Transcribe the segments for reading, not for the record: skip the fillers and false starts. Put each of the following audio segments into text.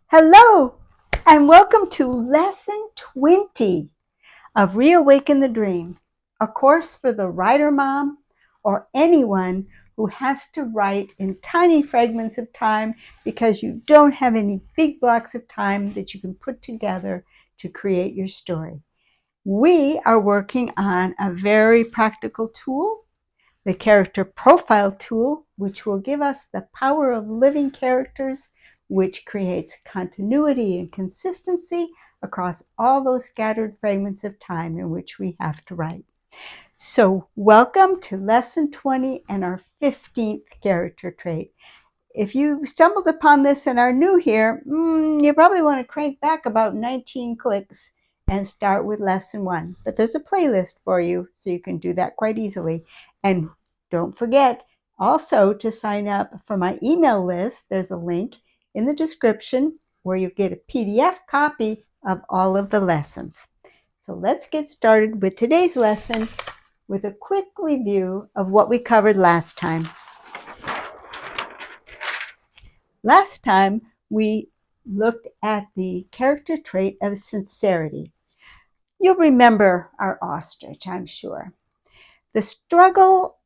Hello, and welcome to Lesson 20 of Reawaken the Dream, a course for the writer mom or anyone who has to write in tiny fragments of time because you don't have any big blocks of time that you can put together to create your story. We are working on a very practical tool, the character profile tool, which will give us the power of living characters, which creates continuity and consistency across all those scattered fragments of time in which we have to write. So welcome to lesson 20 and our 15th character trait. If you stumbled upon this and are new here, you probably want to crank back about 19 clicks and start with lesson 1. But there's a playlist for you, so you can do that quite easily. And don't forget also to sign up for my email list. There's a link in the description where you get a PDF copy of all of the lessons. So let's get started with today's lesson with a quick review of what we covered last time. Last time, we looked at the character trait of sincerity. You'll remember our ostrich, I'm sure. The struggle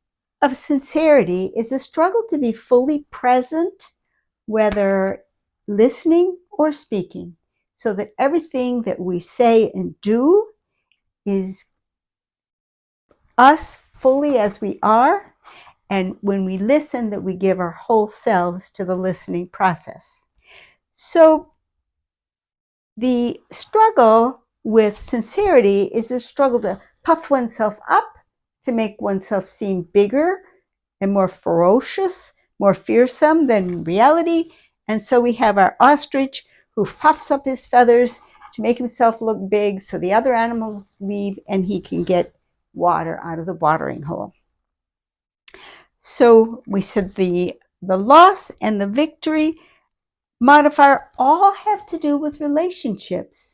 of sincerity is a struggle to be fully present, whether listening or speaking, so that everything that we say and do is us fully as we are, and when we listen, that we give our whole selves to the listening process. So the struggle with sincerity is a struggle to puff oneself up, to make oneself seem bigger and more ferocious, more fearsome than reality. And so we have our ostrich who puffs up his feathers to make himself look big so the other animals leave and he can get water out of the watering hole. So we said the loss and the victory modifier all have to do with relationships.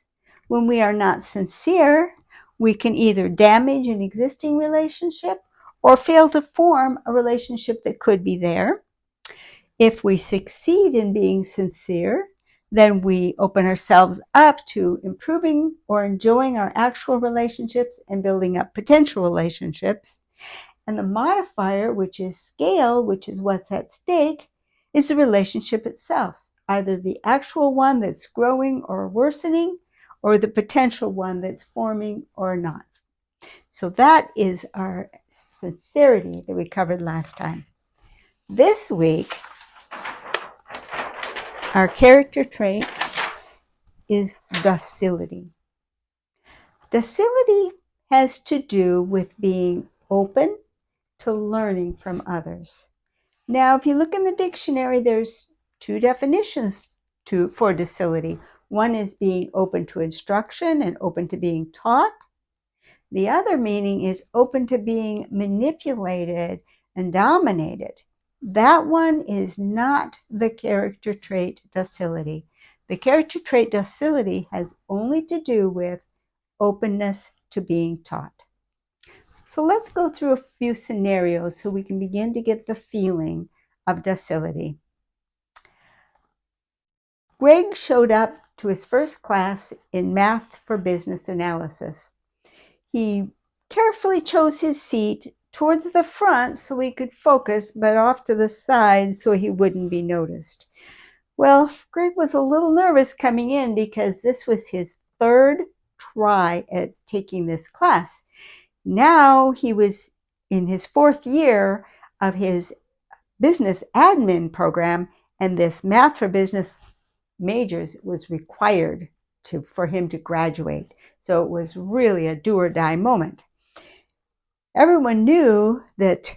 When we are not sincere, we can either damage an existing relationship or fail to form a relationship that could be there. If we succeed in being sincere, then we open ourselves up to improving or enjoying our actual relationships and building up potential relationships. And the modifier, which is scale, which is what's at stake, is the relationship itself, either the actual one that's growing or worsening, or the potential one that's forming or not. So that is our sincerity that we covered last time. This week, our character trait is docility. Docility has to do with being open to learning from others. Now, if you look in the dictionary, there's two definitions for docility. One is being open to instruction and open to being taught. The other meaning is open to being manipulated and dominated. That one is not the character trait docility. The character trait docility has only to do with openness to being taught. So let's go through a few scenarios so we can begin to get the feeling of docility. Greg showed up to his first class in Math for Business Analysis. He carefully chose his seat towards the front so he could focus, but off to the side so he wouldn't be noticed. Well, Greg was a little nervous coming in because this was his third try at taking this class. Now he was in his fourth year of his business admin program, and this Math for Business majors was required for him to graduate. So it was really a do or die moment. Everyone knew that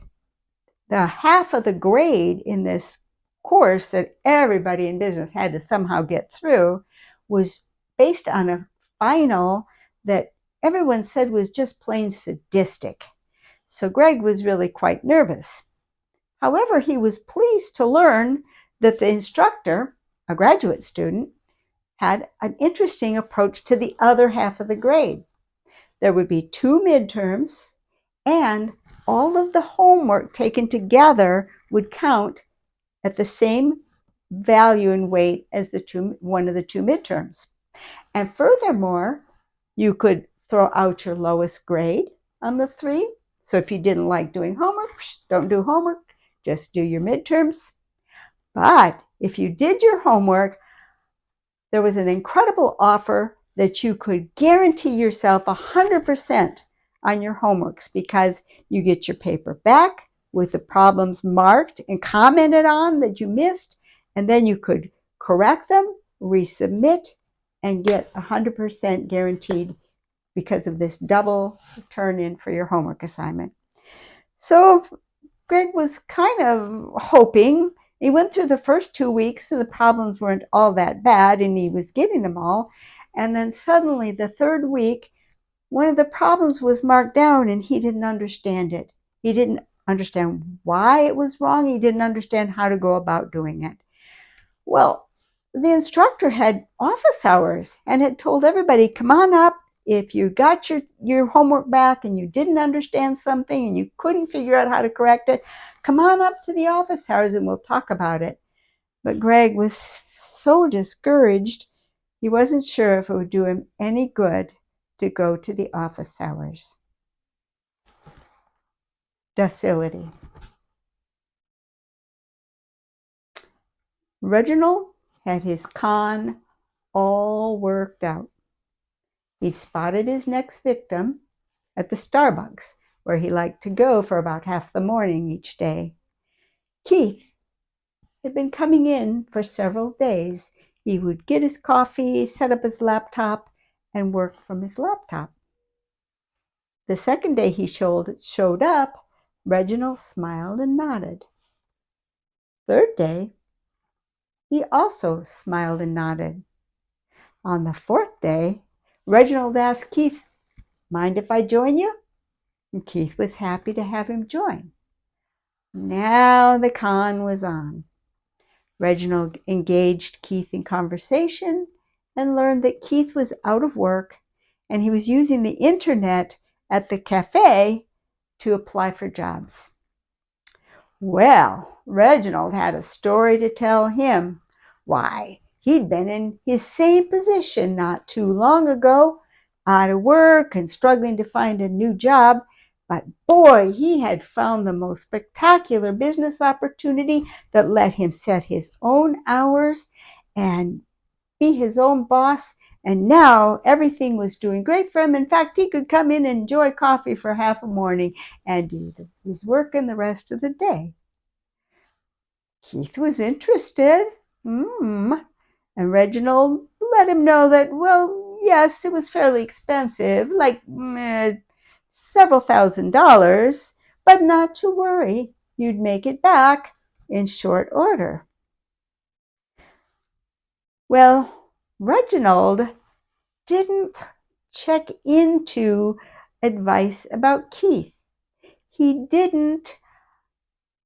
the half of the grade in this course that everybody in business had to somehow get through was based on a final that everyone said was just plain sadistic. So Greg was really quite nervous. However, he was pleased to learn that the instructor, a graduate student, had an interesting approach to the other half of the grade. There would be 2 midterms, and all of the homework taken together would count at the same value and weight as one of the two midterms. And furthermore, you could throw out your lowest grade on the 3. So if you didn't like doing homework, don't do homework, just do your midterms. But if you did your homework, there was an incredible offer that you could guarantee yourself 100% on your homeworks, because you get your paper back with the problems marked and commented on that you missed, and then you could correct them, resubmit, and get 100% guaranteed because of this double turn in for your homework assignment. So Greg was kind of hoping. He went through the first 2 weeks and the problems weren't all that bad and he was getting them all. And then suddenly the third week, one of the problems was marked down and he didn't understand it. He didn't understand why it was wrong. He didn't understand how to go about doing it. Well, the instructor had office hours and had told everybody, come on up. If you got your homework back and you didn't understand something and you couldn't figure out how to correct it, come on up to the office hours and we'll talk about it. But Greg was so discouraged, he wasn't sure if it would do him any good to go to the office hours. Docility. Reginald had his con all worked out. He spotted his next victim at the Starbucks, where he liked to go for about half the morning each day. Keith had been coming in for several days. He would get his coffee, set up his laptop, and work from his laptop. The second day he showed up, Reginald smiled and nodded. Third day, he also smiled and nodded. On the fourth day, Reginald asked Keith, mind if I join you? And Keith was happy to have him join. Now the con was on. Reginald engaged Keith in conversation and learned that Keith was out of work and he was using the internet at the cafe to apply for jobs. Well, Reginald had a story to tell him. Why, he'd been in his same position not too long ago, out of work and struggling to find a new job. But boy, he had found the most spectacular business opportunity that let him set his own hours and be his own boss. And now everything was doing great for him. In fact, he could come in and enjoy coffee for half a morning and do his work in the rest of the day. Keith was interested. And Reginald let him know that, well, yes, it was fairly expensive, like several $1,000s, but not to worry, you'd make it back in short order. Well, Reginald didn't check into advice about Keith. He didn't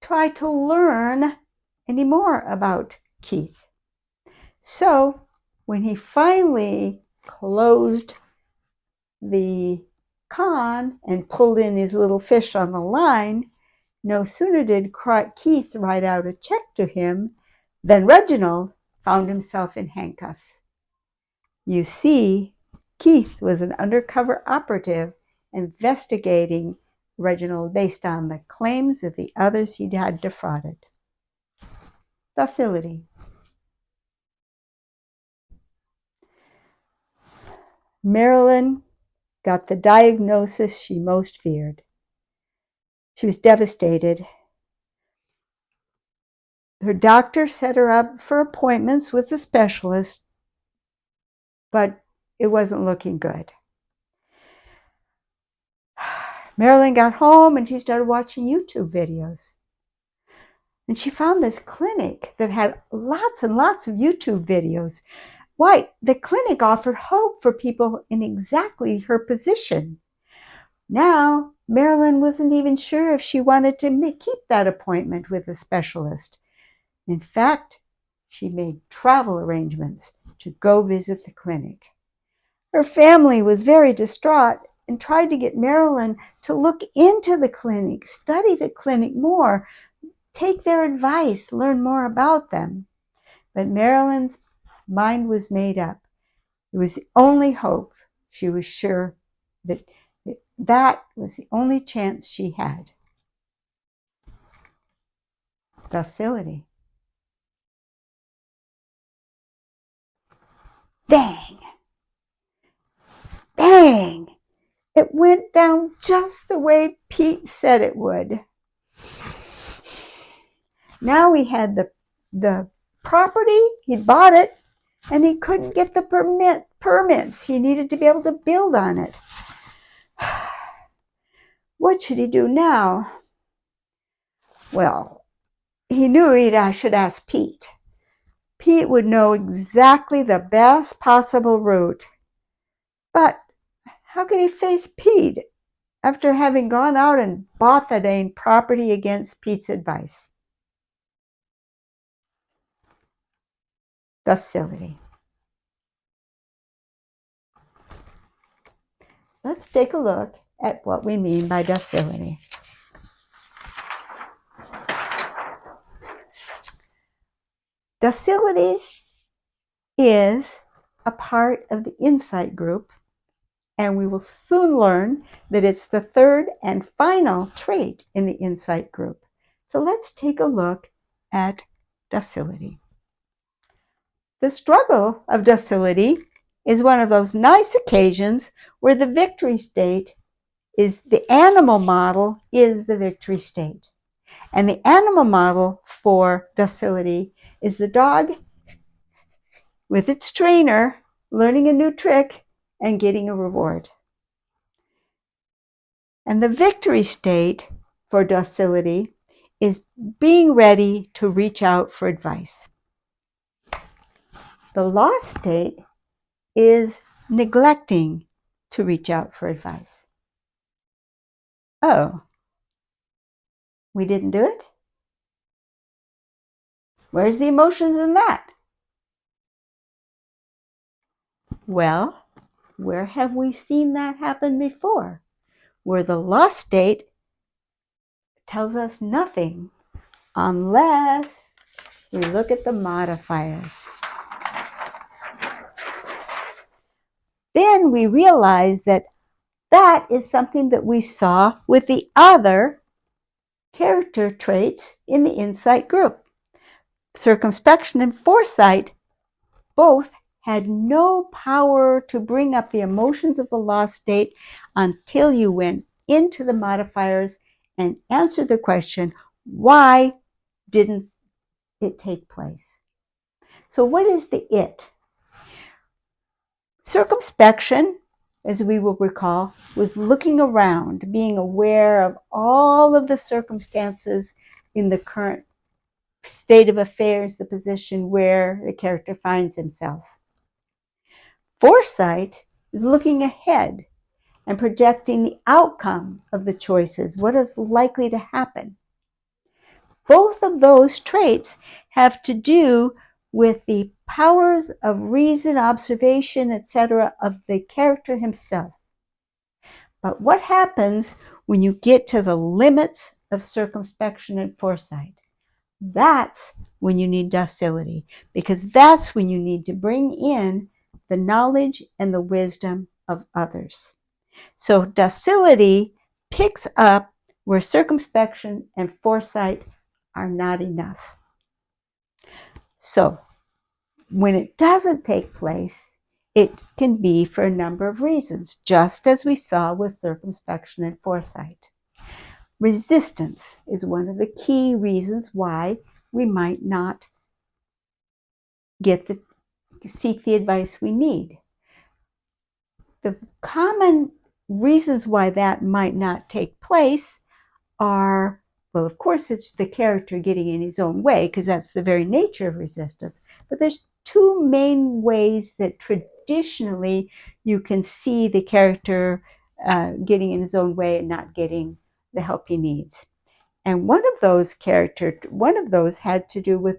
try to learn any more about Keith. So when he finally closed the con and pulled in his little fish on the line, no sooner did Keith write out a check to him than Reginald found himself in handcuffs. You see, Keith was an undercover operative investigating Reginald based on the claims of the others he had defrauded. Docility. Marilyn got the diagnosis she most feared. She was devastated. Her doctor set her up for appointments with a specialist, but it wasn't looking good. Marilyn got home and she started watching YouTube videos. And she found this clinic that had lots and lots of YouTube videos. Why, the clinic offered hope for people in exactly her position. Now, Marilyn wasn't even sure if she wanted to keep that appointment with a specialist. In fact, she made travel arrangements to go visit the clinic. Her family was very distraught and tried to get Marilyn to look into the clinic, study the clinic more, take their advice, learn more about them. But Marilyn's mind was made up. It was the only hope. She was sure that that was the only chance she had. Docility. Bang! Bang! It went down just the way Pete said it would. Now he had the property, he'd bought it, and he couldn't get the permits. He needed to be able to build on it. What should he do now? Well, he knew I should ask Pete. Pete would know exactly the best possible route. But how could he face Pete after having gone out and bought the dang property against Pete's advice? Docility. Let's take a look at what we mean by docility. Docility is a part of the insight group, and we will soon learn that it's the third and final trait in the insight group. So let's take a look at docility. The struggle of docility is one of those nice occasions where the victory state is the animal model is the victory state. And the animal model for docility is the dog with its trainer learning a new trick and getting a reward. And the victory state for docility is being ready to reach out for advice. The lost state is neglecting to reach out for advice. Oh, we didn't do it? Where's the emotions in that? Well, where have we seen that happen before? Where the lost state tells us nothing unless we look at the modifiers. Then we realize that that is something that we saw with the other character traits in the insight group. Circumspection and foresight both had no power to bring up the emotions of the lost state until you went into the modifiers and answered the question, why didn't it take place? So what is the it? Circumspection, as we will recall, was looking around, being aware of all of the circumstances in the current state of affairs, the position where the character finds himself. Foresight is looking ahead and projecting the outcome of the choices, what is likely to happen. Both of those traits have to do with the powers of reason, observation, etc. of the character himself. But what happens when you get to the limits of circumspection and foresight? That's when you need docility, because that's when you need to bring in the knowledge and the wisdom of others. So docility picks up where circumspection and foresight are not enough. So when it doesn't take place, it can be for a number of reasons, just as we saw with circumspection and foresight. Resistance is one of the key reasons why we might not seek the advice we need. The common reasons why that might not take place are, well, of course, it's the character getting in his own way, because that's the very nature of resistance. But there's two main ways that traditionally you can see the character getting in his own way and not getting the help he needs. And one of those had to do with,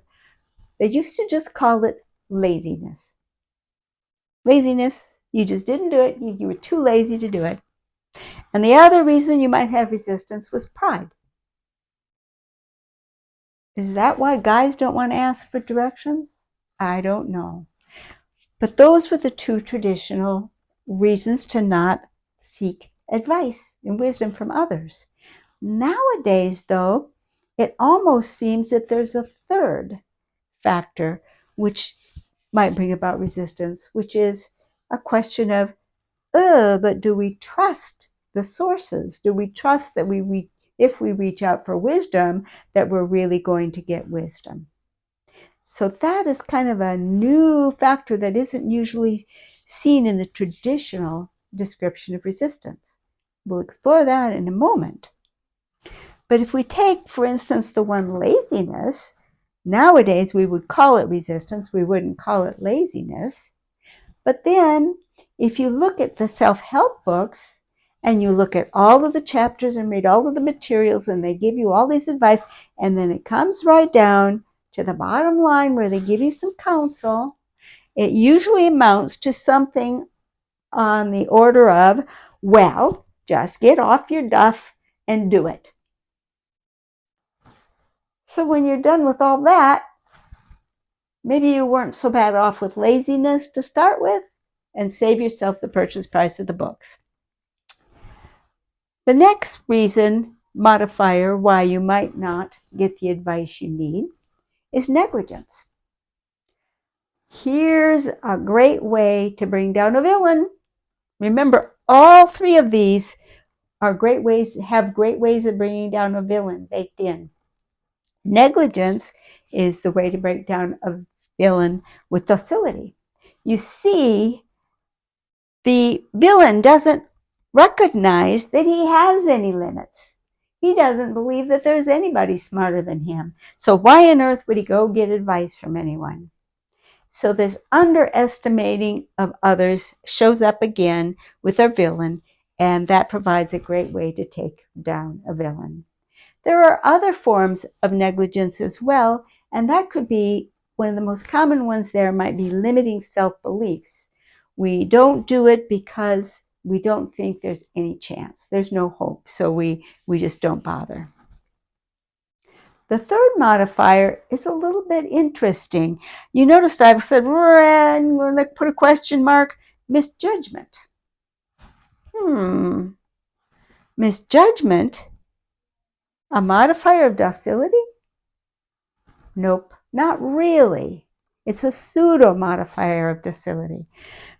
they used to just call it laziness. Laziness, you just didn't do it. You were too lazy to do it. And the other reason you might have resistance was pride. Is that why guys don't want to ask for directions? I don't know. But those were the two traditional reasons to not seek advice and wisdom from others. Nowadays, though, it almost seems that there's a third factor which might bring about resistance, which is a question of, but do we trust the sources? Do we trust that if we reach out for wisdom, that we're really going to get wisdom? So that is kind of a new factor that isn't usually seen in the traditional description of resistance. We'll explore that in a moment. But if we take, for instance, the one laziness, nowadays we would call it resistance, we wouldn't call it laziness. But then if you look at the self-help books and you look at all of the chapters and read all of the materials and they give you all this advice, and then it comes right down to the bottom line where they give you some counsel, it usually amounts to something on the order of, well, just get off your duff and do it. So when you're done with all that, maybe you weren't so bad off with laziness to start with, and save yourself the purchase price of the books. The next reason, modifier, why you might not get the advice you need is negligence. Here's a great way to bring down a villain. Remember, all three of these have great ways of bringing down a villain baked in. Negligence is the way to break down a villain with docility. You see, the villain doesn't recognize that he has any limits. He doesn't believe that there's anybody smarter than him. So why on earth would he go get advice from anyone? So this underestimating of others shows up again with our villain, and that provides a great way to take down a villain. There are other forms of negligence as well, and that could be, one of the most common ones there might be limiting self-beliefs. We don't do it because we don't think there's any chance. There's no hope, so we just don't bother. The third modifier is a little bit interesting. You noticed I said, I'm going to put a question mark, misjudgment. Misjudgment? A modifier of docility? Nope, not really. It's a pseudo modifier of docility.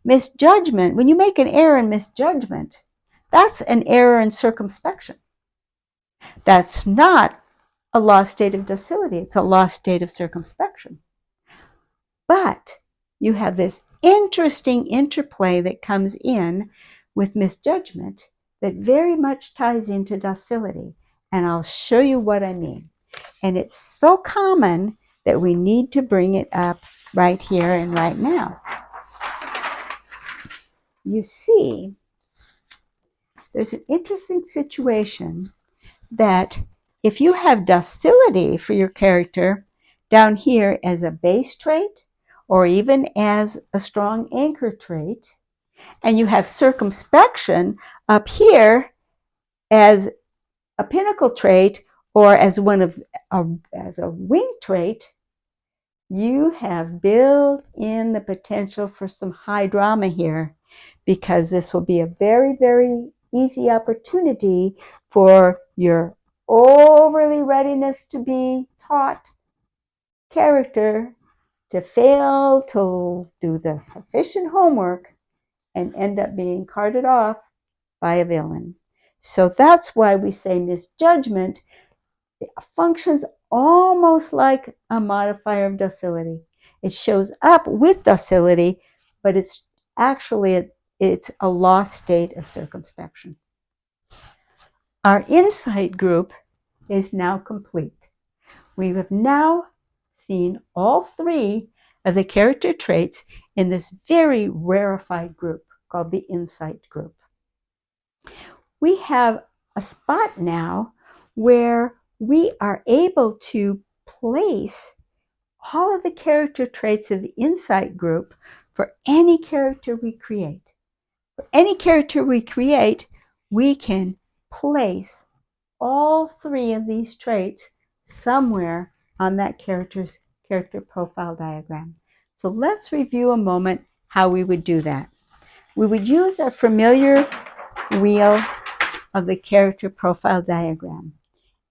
Misjudgment, when you make an error in misjudgment, that's an error in circumspection. That's not a lost state of docility. It's a lost state of circumspection. But you have this interesting interplay that comes in with misjudgment that very much ties into docility. And I'll show you what I mean. And it's so common that we need to bring it up right here and right now. You see, there's an interesting situation that if you have docility for your character down here as a base trait or even as a strong anchor trait, and you have circumspection up here as a pinnacle trait or as as a wing trait, you have built in the potential for some high drama here, because this will be a very, very easy opportunity for your overly readiness to be taught character to fail to do the sufficient homework and end up being carted off by a villain. So that's why we say misjudgment functions almost like a modifier of docility. It shows up with docility, but it's actually it's a lost state of circumspection. Our insight group is now complete. We have now seen all three of the character traits in this very rarefied group called the insight group. We have a spot now where we are able to place all of the character traits of the insight group for any character we create. For any character we create, we can place all three of these traits somewhere on that character profile diagram. So let's review a moment how we would do that. We would use our familiar wheel of the character profile diagram,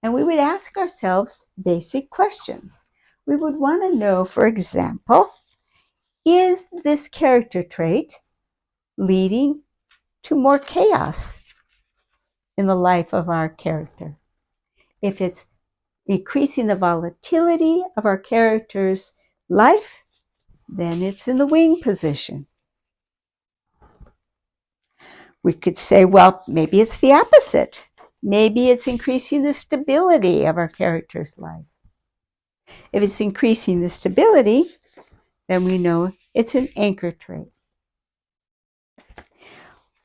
and we would ask ourselves basic questions. We would want to know, for example, is this character trait leading to more chaos in the life of our character? If it's increasing the volatility of our character's life, then it's in the wing position. We could say, well, maybe it's the opposite. Maybe it's increasing the stability of our character's life. If it's increasing the stability, then we know it's an anchor trait.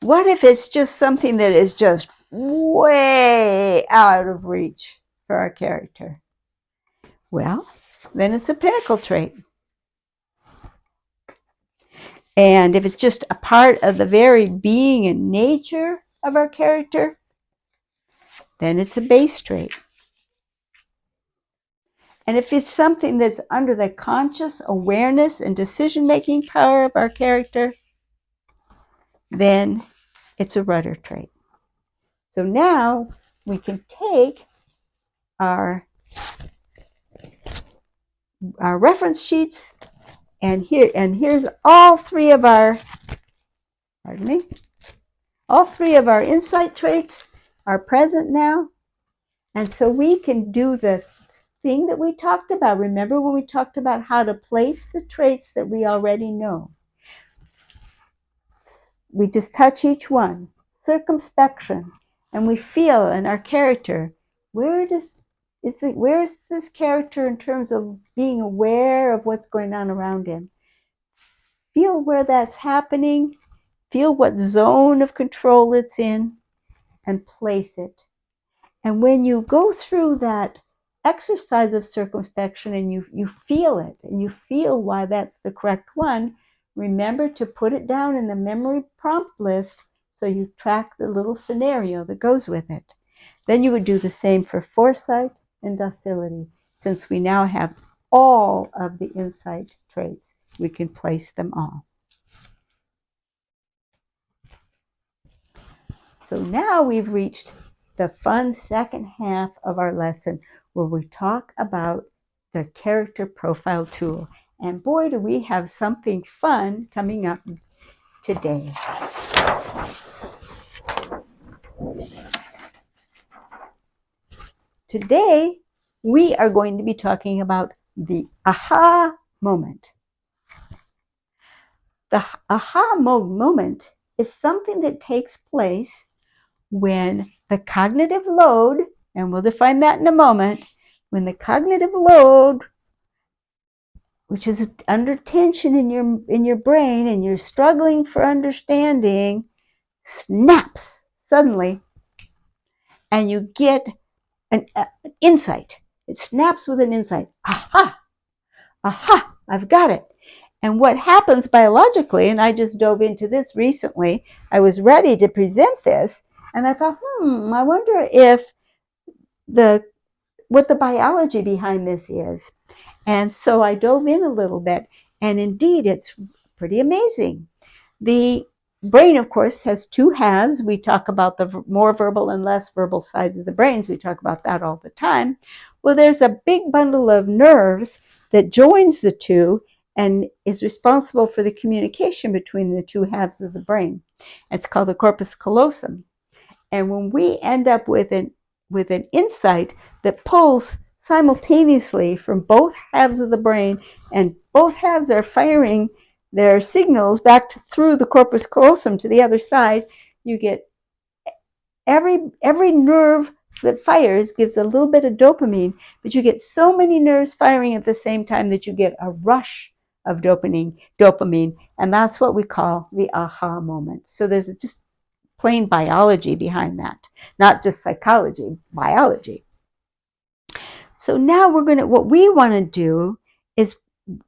What if it's just something that is just way out of reach for our character? Well, then it's a pinnacle trait. And if it's just a part of the very being and nature of our character, then it's a base trait. And if it's something that's under the conscious awareness and decision-making power of our character, then it's a rudder trait. So now we can take our reference sheets, and here's all three of our insight traits are present now. And so we can do the thing that we talked about. Remember when we talked about how to place the traits that we already know? We just touch each one, circumspection, and we feel in our character, where is this character in terms of being aware of what's going on around him? Feel where that's happening, feel what zone of control it's in, and place it. And when you go through that exercise of circumspection and you feel it, and you feel why that's the correct one, remember to put it down in the memory prompt list so you track the little scenario that goes with it. Then you would do the same for foresight and docility. Since we now have all of the insight traits, we can place them all. So now we've reached the fun second half of our lesson where we talk about the character profile tool. And boy, do we have something fun coming up today. Today, we are going to be talking about the aha moment. The aha moment is something that takes place when the cognitive load, and we'll define that in a moment, when the cognitive load, which is under tension in your brain and you're struggling for understanding, snaps suddenly, and you get an insight. It snaps with an insight. Aha! Aha! I've got it. And what happens biologically, and I just dove into this recently, I was ready to present this, and I thought, I wonder if what the biology behind this is. And so I dove in a little bit, and indeed, it's pretty amazing. The brain, of course, has two halves. We talk about the more verbal and less verbal sides of the brains. We talk about that all the time. Well, there's a big bundle of nerves that joins the two and is responsible for the communication between the two halves of the brain. It's called the corpus callosum. And when we end up with an insight that pulls simultaneously from both halves of the brain, and both halves are firing their signals back through the corpus callosum to the other side, you get every nerve that fires gives a little bit of dopamine, but you get so many nerves firing at the same time that you get a rush of dopamine, and that's what we call the aha moment. So there's just plain biology behind that, not just psychology, biology. So now what we want to do is,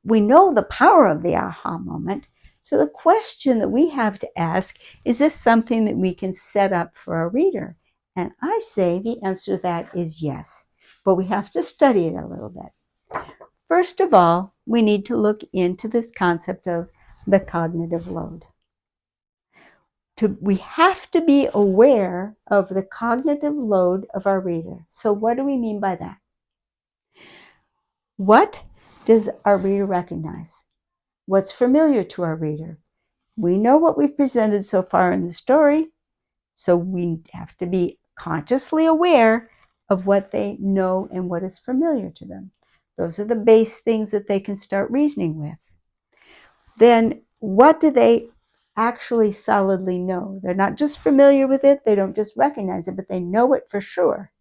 we know the power of the aha moment. So the question that we have to ask, is this something that we can set up for our reader? And I say the answer to that is yes, but we have to study it a little bit. First of all, we need to look into this concept of the cognitive load. We have to be aware of the cognitive load of our reader. So what do we mean by that? What does our reader recognize? What's familiar to our reader? We know what we've presented so far in the story, so we have to be consciously aware of what they know and what is familiar to them. Those are the base things that they can start reasoning with. Then what do they actually solidly know? They're not just familiar with it, they don't just recognize it, but they know it for sure.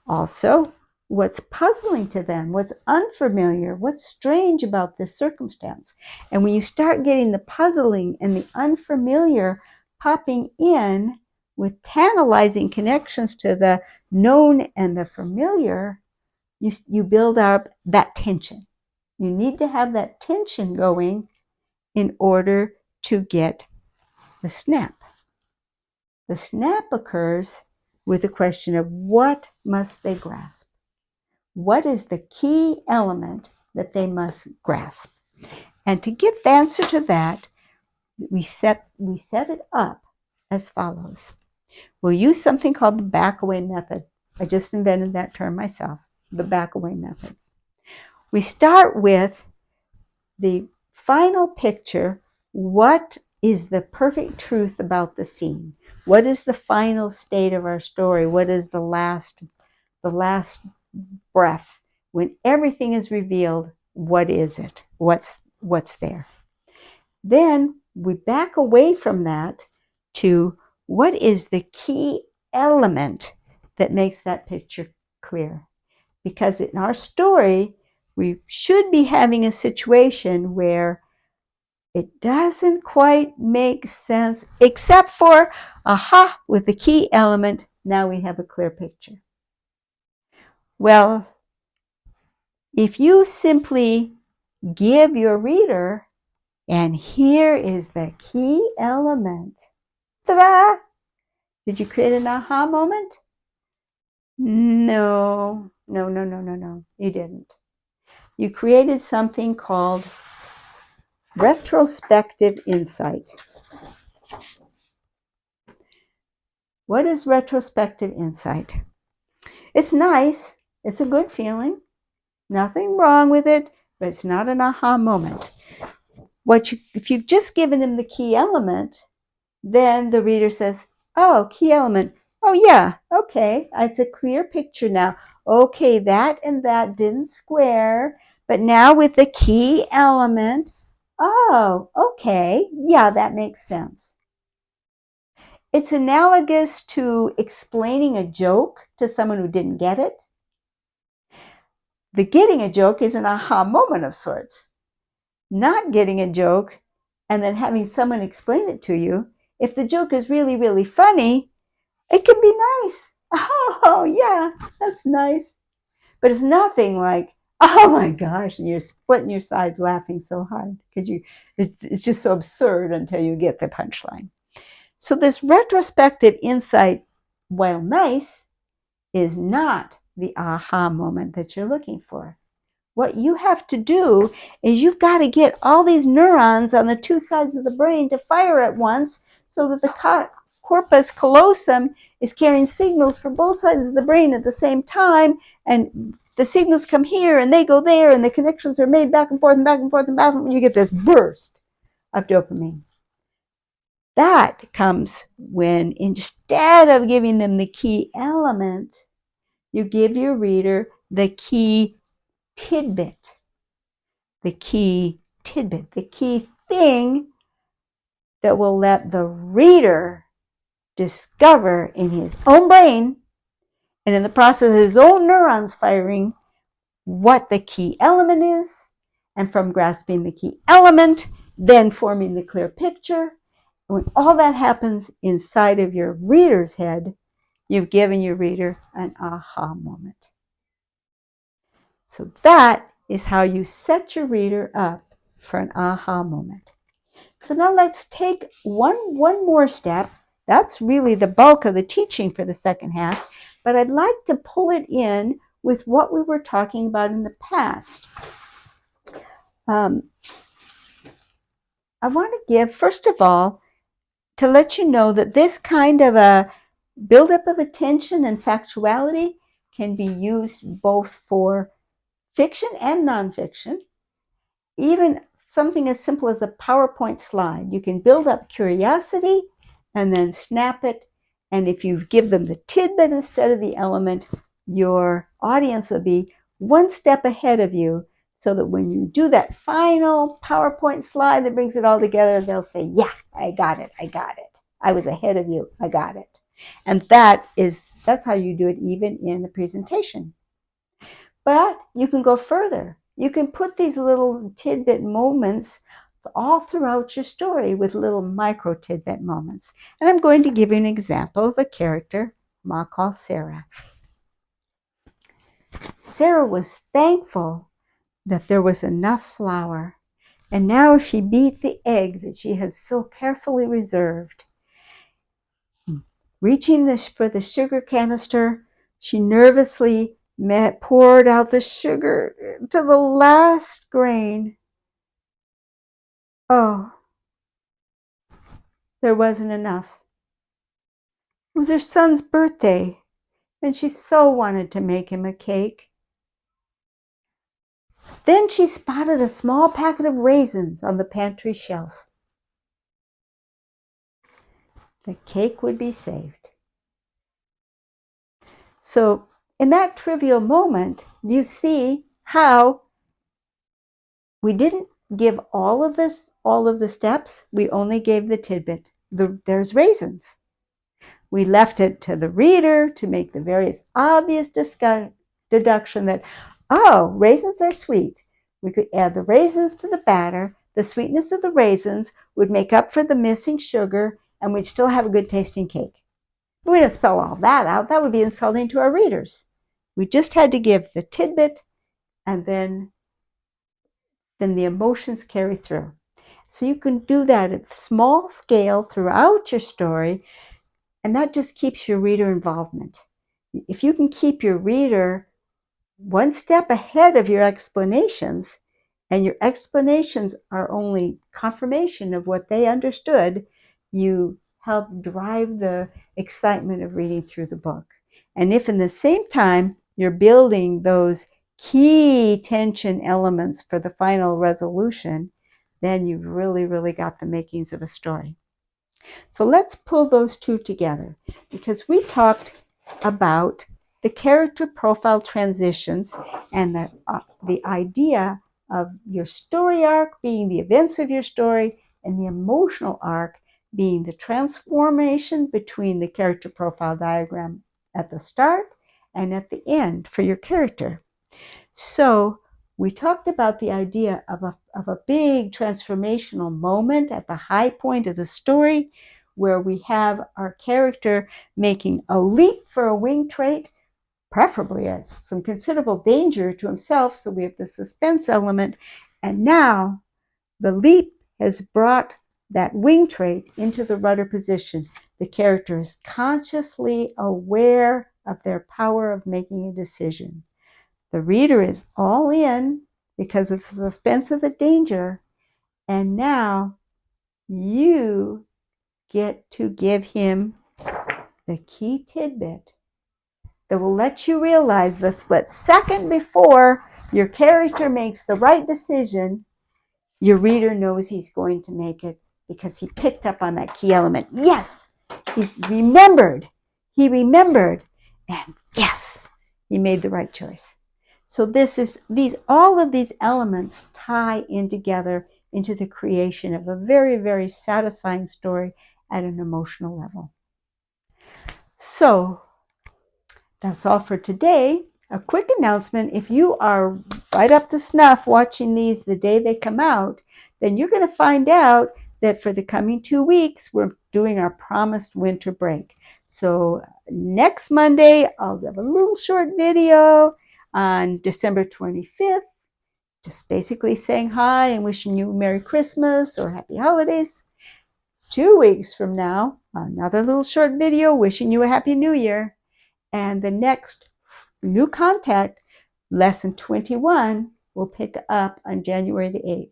Also, what's puzzling to them, what's unfamiliar, what's strange about this circumstance. And when you start getting the puzzling and the unfamiliar popping in with tantalizing connections to the known and the familiar, you build up that tension. You need to have that tension going in order to get the snap. The snap occurs with the question of what must they grasp? What is the key element that they must grasp? And to get the answer to that, we set it up as follows. We'll use something called the back-away method. I just invented that term myself, the back-away method. We start with the final picture. What is the perfect truth about the scene? What is the final state of our story? What is the last breath? When everything is revealed, what is it? What's there? Then we back away from that to what is the key element that makes that picture clear? Because in our story, we should be having a situation where it doesn't quite make sense, except for, aha, with the key element, now we have a clear picture. Well, if you simply give your reader, and here is the key element, ta-da! Did you create an aha moment? No, you didn't. You created something called retrospective insight. What is retrospective insight? It's nice. It's a good feeling. Nothing wrong with it, but it's not an aha moment. If you've just given him the key element, then the reader says, oh, key element. Oh, yeah, okay. It's a clear picture now. Okay, that and that didn't square, but now with the key element, oh, okay, yeah, that makes sense. It's analogous to explaining a joke to someone who didn't get it. The getting a joke is an aha moment of sorts. Not getting a joke and then having someone explain it to you, if the joke is really, really funny, it can be nice. Oh, yeah, that's nice. But it's nothing like, oh my gosh, and you're splitting your sides laughing so hard because it's just so absurd until you get the punchline. So this retrospective insight, while nice, is not the aha moment that you're looking for. What you have to do is you've got to get all these neurons on the two sides of the brain to fire at once so that the corpus callosum is carrying signals from both sides of the brain at the same time, and the signals come here and they go there and the connections are made back and forth and back and forth and back and forth, and you get this burst of dopamine. That comes when instead of giving them the key element, you give your reader the key tidbit, the key thing that will let the reader discover in his own brain and in the process of his own neurons firing what the key element is, and from grasping the key element, then forming the clear picture. When all that happens inside of your reader's head, you've given your reader an aha moment. So that is how you set your reader up for an aha moment. So now let's take one more step. That's really the bulk of the teaching for the second half, but I'd like to pull it in with what we were talking about in the past. I want to give, first of all, to let you know that this kind of a buildup of attention and factuality can be used both for fiction and nonfiction. Even something as simple as a PowerPoint slide. You can build up curiosity and then snap it. And if you give them the tidbit instead of the element, your audience will be one step ahead of you, so that when you do that final PowerPoint slide that brings it all together, they'll say, yeah, I got it. I was ahead of you. I got it. And that's how you do it even in a presentation. But you can go further. You can put these little tidbit moments all throughout your story with little micro tidbit moments. And I'm going to give you an example of a character Ma calls Sarah. Sarah was thankful that there was enough flour, and now she beat the egg that she had so carefully reserved. Reaching for the sugar canister, she nervously poured out the sugar to the last grain. Oh, there wasn't enough. It was her son's birthday, and she so wanted to make him a cake. Then she spotted a small packet of raisins on the pantry shelf. The cake would be saved. So, in that trivial moment, you see how we didn't give all of the steps. We only gave the tidbit. There's raisins. We left it to the reader to make the various obvious deduction that, oh, raisins are sweet. We could add the raisins to the batter. The sweetness of the raisins would make up for the missing sugar, and we'd still have a good tasting cake. But we didn't spell all that out. That would be insulting to our readers. We just had to give the tidbit, and then the emotions carry through. So you can do that at small scale throughout your story, and that just keeps your reader involvement. If you can keep your reader one step ahead of your explanations, and your explanations are only confirmation of what they understood, you help drive the excitement of reading through the book. And if in the same time you're building those key tension elements for the final resolution, then you've really, really got the makings of a story. So let's pull those two together, because we talked about the character profile transitions and the idea of your story arc being the events of your story, and the emotional arc being the transformation between the character profile diagram at the start and at the end for your character. So we talked about the idea of a big transformational moment at the high point of the story, where we have our character making a leap for a wing trait, preferably at some considerable danger to himself, so we have the suspense element. And now the leap has brought that wing trait into the rudder position. The character is consciously aware of their power of making a decision. The reader is all in because of the suspense of the danger, and now you get to give him the key tidbit that will let you realize the split second before your character makes the right decision, your reader knows he's going to make it because he picked up on that key element. Yes, he remembered, and yes, he made the right choice. So all of these elements tie in together into the creation of a very, very satisfying story at an emotional level. So that's all for today. A quick announcement: if you are right up to snuff watching these the day they come out, then you're going to find out that for the coming 2 weeks, we're doing our promised winter break. So next Monday, I'll have a little short video on December 25th, just basically saying hi and wishing you Merry Christmas or Happy Holidays. 2 weeks from now, another little short video wishing you a Happy New Year. And the next new contact, lesson 21 will pick up on January the 8th.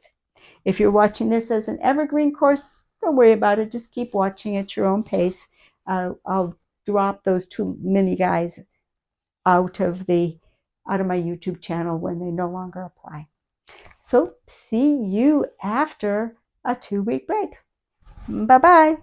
If you're watching this as an evergreen course, don't worry about it. Just keep watching at your own pace. I'll drop those 2 mini guys out of my YouTube channel when they no longer apply. So see you after a 2-week break. Bye-bye.